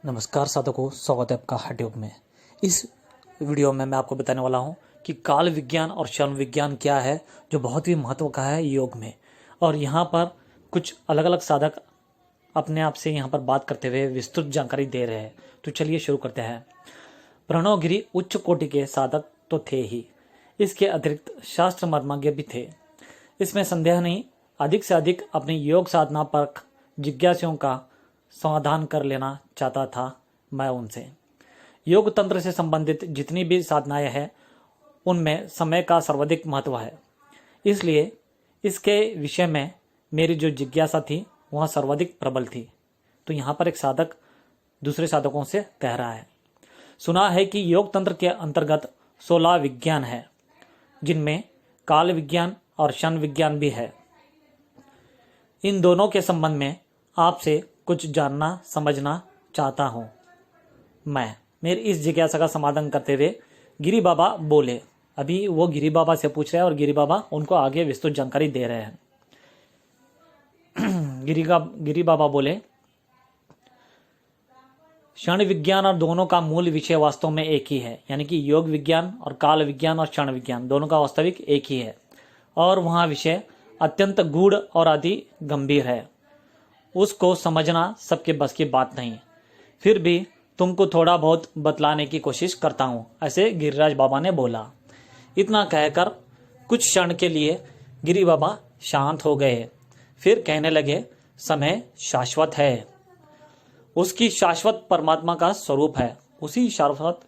नमस्कार साधकों, स्वागत है आपका हठ योग में। इस वीडियो में मैं आपको बताने वाला हूँ कि काल विज्ञान और क्षण विज्ञान क्या है, जो बहुत ही महत्व का है योग में। और यहाँ पर कुछ अलग अलग साधक अपने आप से यहाँ पर बात करते हुए विस्तृत जानकारी दे रहे हैं। तो चलिए शुरू करते हैं। प्रणवगिरी उच्च कोटि के साधक तो थे ही, इसके अतिरिक्त शास्त्र मर्मज्ञ भी थे, इसमें संदेह नहीं। अधिक से अधिक अपनी योग साधना पर जिज्ञासुओं का समाधान कर लेना चाहता था मैं उनसे। योग तंत्र से संबंधित जितनी भी साधनाएं हैं उनमें समय का सर्वाधिक महत्व है, इसलिए इसके विषय में मेरी जो जिज्ञासा थी वह सर्वाधिक प्रबल थी। तो यहाँ पर एक साधक दूसरे साधकों से कह रहा है, सुना है कि योग तंत्र के अंतर्गत 16 विज्ञान है, जिनमें काल विज्ञान और क्षण विज्ञान भी है। इन दोनों के संबंध में आपसे कुछ जानना समझना चाहता हूं मैं। मेरी इस जिज्ञासा का समाधान करते हुए गिरी बाबा बोले। अभी वो गिरी बाबा से पूछ रहे हैं और गिरी बाबा उनको आगे विस्तृत जानकारी दे रहे हैं। गिरी बाबा बोले, क्षण विज्ञान और दोनों का मूल विषय वास्तव में एक ही है, यानी कि योग विज्ञान और काल विज्ञान और क्षण विज्ञान दोनों का वास्तविक एक ही है। और वहाँ विषय अत्यंत गूढ़ और अति गंभीर है, उसको समझना सबके बस की बात नहीं। फिर भी तुमको थोड़ा बहुत बतलाने की कोशिश करता हूं, ऐसे गिरिराज बाबा ने बोला। इतना कहकर कुछ क्षण के लिए गिरी बाबा शांत हो गए। फिर कहने लगे, समय शाश्वत है, उसकी शाश्वत परमात्मा का स्वरूप है, उसी शाश्वत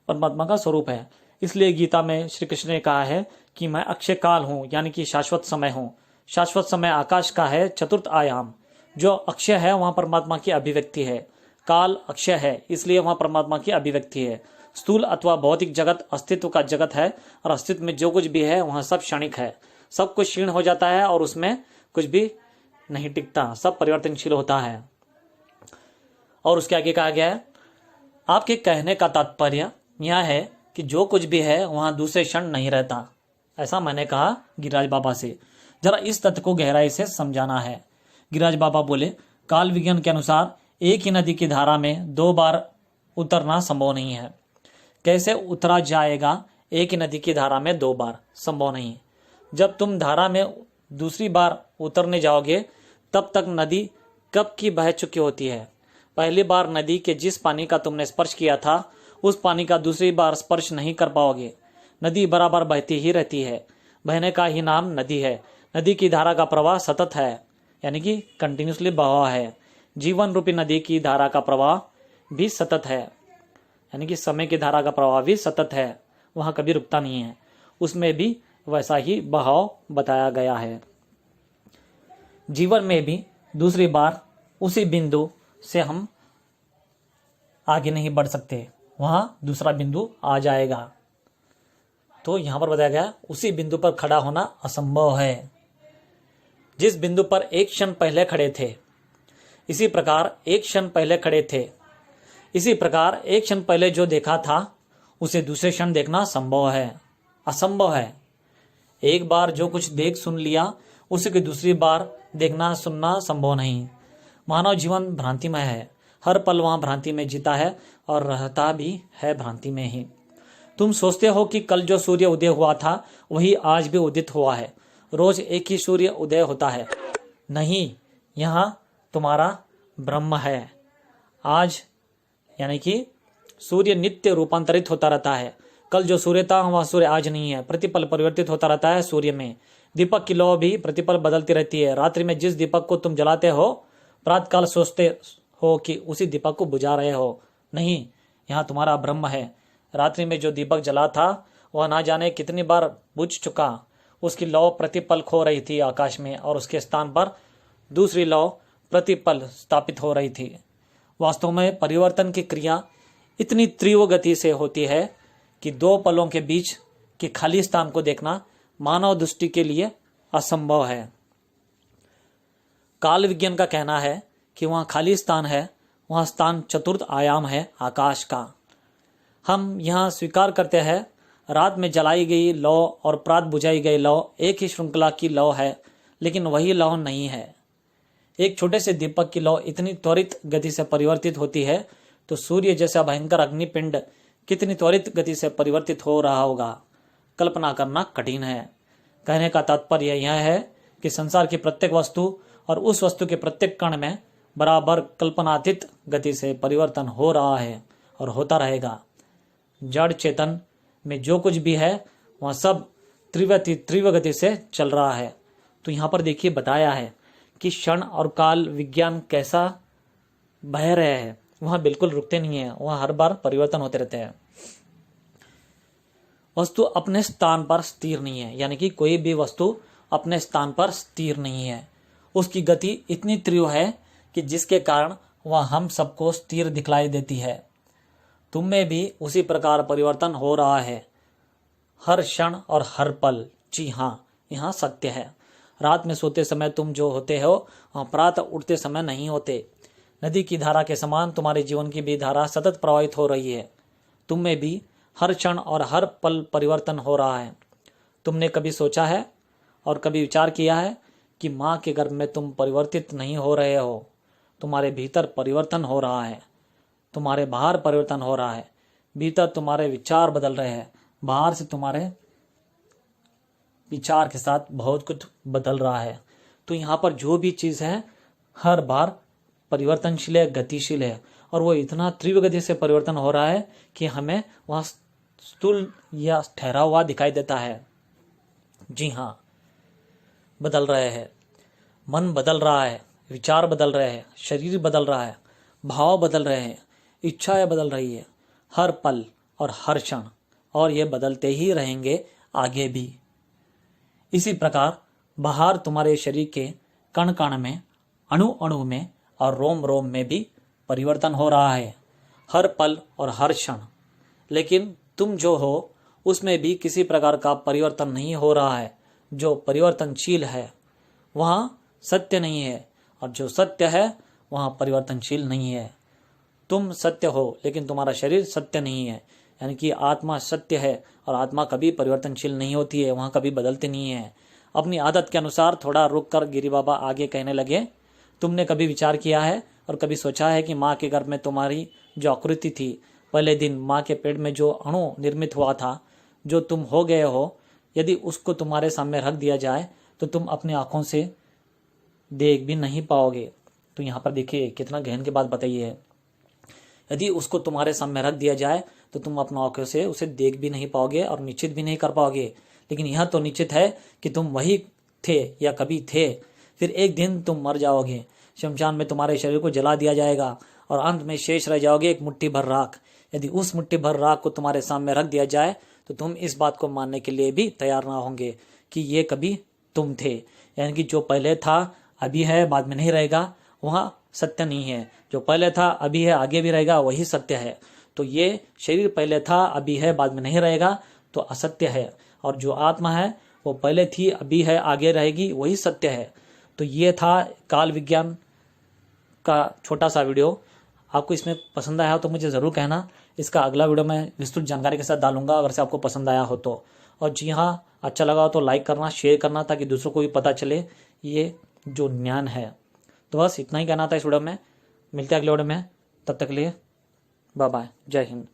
परमात्मा का स्वरूप है। इसलिए गीता में श्री कृष्ण ने कहा है कि मैं अक्षय काल हूं, यानी कि शाश्वत समय हूं। शाश्वत समय आकाश का है चतुर्थ आयाम। जो अक्षय है वहां परमात्मा की अभिव्यक्ति है। काल अक्षय है, इसलिए वहां परमात्मा की अभिव्यक्ति है। स्थूल अथवा भौतिक जगत अस्तित्व का जगत है, और अस्तित्व में जो कुछ भी है वहां सब क्षणिक है। सब कुछ क्षीण हो जाता है और उसमें कुछ भी नहीं टिकता, सब परिवर्तनशील होता है। और उसके आगे कहा गया है, आपके कहने का तात्पर्य यह है कि जो कुछ भी है वहां दूसरे क्षण नहीं रहता। ऐसा मैंने कहा गिरिराज बाबा से। जरा इस तथ्य को गहराई से समझाना है। गिरिराज बाबा बोले, काल विज्ञान के अनुसार एक ही नदी की धारा में 2 बार उतरना संभव नहीं है। कैसे उतरा जाएगा? एक ही नदी की धारा में 2 बार संभव नहीं। जब तुम धारा में दूसरी बार उतरने जाओगे तब तक नदी कब की बह चुकी होती है। पहली बार नदी के जिस पानी का तुमने स्पर्श किया था उस पानी का दूसरी बार स्पर्श नहीं कर पाओगे। नदी बराबर बहती ही रहती है, बहने का ही नाम नदी है। नदी की धारा का प्रवाह सतत है, यानी कि कंटिन्यूसली बहाव है। जीवन रूपी नदी की धारा का प्रवाह भी सतत है, यानी कि समय की धारा का प्रवाह भी सतत है, वहां कभी रुकता नहीं है। उसमें भी वैसा ही बहाव बताया गया है। जीवन में भी दूसरी बार उसी बिंदु से हम आगे नहीं बढ़ सकते, वहां दूसरा बिंदु आ जाएगा। तो यहां पर बताया गया, उसी बिंदु पर खड़ा होना असंभव है जिस बिंदु पर एक क्षण पहले खड़े थे। इसी प्रकार एक क्षण पहले खड़े थे, इसी प्रकार एक क्षण पहले जो देखा था उसे दूसरे क्षण देखना संभव है, असंभव है। एक बार जो कुछ देख सुन लिया उसे की दूसरी बार देखना सुनना संभव नहीं। मानव जीवन भ्रांतिमय है, हर पल वहां भ्रांति में जीता है और रहता भी है भ्रांति में ही। तुम सोचते हो कि कल जो सूर्य उदय हुआ था वही आज भी उदित हुआ है, रोज एक ही सूर्य उदय होता है। नहीं, यहाँ तुम्हारा ब्रह्म है। आज यानी कि सूर्य नित्य रूपांतरित होता रहता है। कल जो सूर्य था वह सूर्य आज नहीं है, प्रतिपल परिवर्तित होता रहता है सूर्य में। दीपक की लौ भी प्रतिपल बदलती रहती है। रात्रि में जिस दीपक को तुम जलाते हो प्रातःकाल सोचते हो कि उसी दीपक को बुझा रहे हो। नहीं, यहाँ तुम्हारा ब्रह्म है। रात्रि में जो दीपक जला था वह ना जाने कितनी बार बुझ चुका। उसकी लौ प्रतिपल खो रही थी आकाश में, और उसके स्थान पर दूसरी लौ प्रतिपल स्थापित हो रही थी। वास्तव में परिवर्तन की क्रिया इतनी तीव्र गति से होती है कि 2 पलों के बीच के खाली स्थान को देखना मानव दृष्टि के लिए असंभव है। काल विज्ञान का कहना है कि वहां खाली स्थान है, वहां स्थान चतुर्थ आयाम है, आकाश का। हम यहाँ स्वीकार करते हैं रात में जलाई गई लौ और प्रात बुझाई गई लौ एक ही श्रृंखला की लौ है, लेकिन वही लौ नहीं है। एक छोटे से दीपक की लौ इतनी त्वरित गति से परिवर्तित होती है तो सूर्य जैसा भयंकर अग्निपिंड कितनी त्वरित गति से परिवर्तित हो रहा होगा, कल्पना करना कठिन है। कहने का तात्पर्य यह है कि संसार की प्रत्येक वस्तु और उस वस्तु के प्रत्येक कण में बराबर कल्पनातीत गति से परिवर्तन हो रहा है और होता रहेगा। जड़ चेतन में जो कुछ भी है वह सब तीव्र गति से चल रहा है। तो यहाँ पर देखिए बताया है कि क्षण और काल विज्ञान कैसा बह रहे हैं, वह बिल्कुल रुकते नहीं है, वह हर बार परिवर्तन होते रहते हैं। वस्तु अपने स्थान पर स्थिर नहीं है, यानी कि कोई भी वस्तु अपने स्थान पर स्थिर नहीं है। उसकी गति इतनी तीव्र है कि जिसके कारण वह हम सबको स्थिर दिखलाई देती है। तुम में भी उसी प्रकार परिवर्तन हो रहा है, हर क्षण और हर पल। जी हाँ, यहाँ सत्य है। रात में सोते समय तुम जो होते हो वह प्रातः उठते समय नहीं होते। नदी की धारा के समान तुम्हारे जीवन की भी धारा सतत प्रवाहित हो रही है। तुम में भी हर क्षण और हर पल परिवर्तन हो रहा है। तुमने कभी सोचा है और कभी विचार किया है कि माँ के गर्भ में तुम परिवर्तित नहीं हो रहे हो, तुम्हारे भीतर परिवर्तन हो रहा है। तुम्हारे बाहर परिवर्तन हो रहा है। भीतर तुम्हारे विचार बदल रहे हैं, बाहर से तुम्हारे विचार के साथ बहुत कुछ बदल रहा है। तो यहाँ पर जो भी चीज़ है हर बार परिवर्तनशील है, गतिशील है, और वो इतना तीव्र गति से परिवर्तन हो रहा है कि हमें वह स्थूल या ठहरा हुआ दिखाई देता है। जी हाँ, बदल रहे हैं, मन बदल रहा है, विचार बदल रहे हैं, शरीर बदल रहा है, भाव बदल रहे हैं, इच्छाएं बदल रही है हर पल और हर क्षण, और ये बदलते ही रहेंगे आगे भी। इसी प्रकार बाहर तुम्हारे शरीर के कण कण में, अणु अणु में और रोम रोम में भी परिवर्तन हो रहा है हर पल और हर क्षण। लेकिन तुम जो हो उसमें भी किसी प्रकार का परिवर्तन नहीं हो रहा है। जो परिवर्तनशील है वहाँ सत्य नहीं है, और जो सत्य है वहाँ परिवर्तनशील नहीं है। तुम सत्य हो लेकिन तुम्हारा शरीर सत्य नहीं है, यानी कि आत्मा सत्य है और आत्मा कभी परिवर्तनशील नहीं होती है, वहाँ कभी बदलती नहीं है। अपनी आदत के अनुसार थोड़ा रुक कर गिरी बाबा आगे कहने लगे, तुमने कभी विचार किया है और कभी सोचा है कि माँ के गर्भ में तुम्हारी जो आकृति थी, पहले दिन माँ के पेट में जो अणु निर्मित हुआ था, जो तुम हो गए हो, यदि उसको तुम्हारे सामने रख दिया जाए तो तुम अपनी आंखों से देख भी नहीं पाओगे। तो यहाँ पर देखिए कितना गहन की बात बताई है। यदि उसको तुम्हारे सामने रख दिया जाए तो तुम अपनी आंखों से उसे देख भी नहीं पाओगे और निश्चित भी नहीं कर पाओगे। लेकिन यह तो निश्चित है कि तुम वही थे या कभी थे। फिर एक दिन तुम मर जाओगे, शमशान में तुम्हारे शरीर को जला दिया जाएगा और अंत में शेष रह जाओगे एक मुट्ठी भर राख। यदि उस मुट्ठी भर राख को तुम्हारे सामने रख दिया जाए तो तुम इस बात को मानने के लिए भी तैयार ना होंगे कि ये कभी तुम थे। यानी कि जो पहले था अभी है बाद में नहीं रहेगा, वहाँ सत्य नहीं है। जो पहले था अभी है आगे भी रहेगा, वही सत्य है। तो ये शरीर पहले था अभी है बाद में नहीं रहेगा तो असत्य है, और जो आत्मा है वो पहले थी अभी है आगे रहेगी, वही सत्य है। तो ये था काल विज्ञान का छोटा सा वीडियो। आपको इसमें पसंद आया हो तो मुझे ज़रूर कहना। इसका अगला वीडियो मैं विस्तृत जानकारी के साथ डालूंगा अगर से आपको पसंद आया हो तो। और जी हाँ, अच्छा लगा हो तो लाइक करना, शेयर करना, ताकि दूसरों को भी पता चले ये जो ज्ञान है। तो बस इतना ही कहना था इस वीडियो में। मिलते हैं अगले वीडियो में, तब तक के लिए बाय बाय, जय हिंद।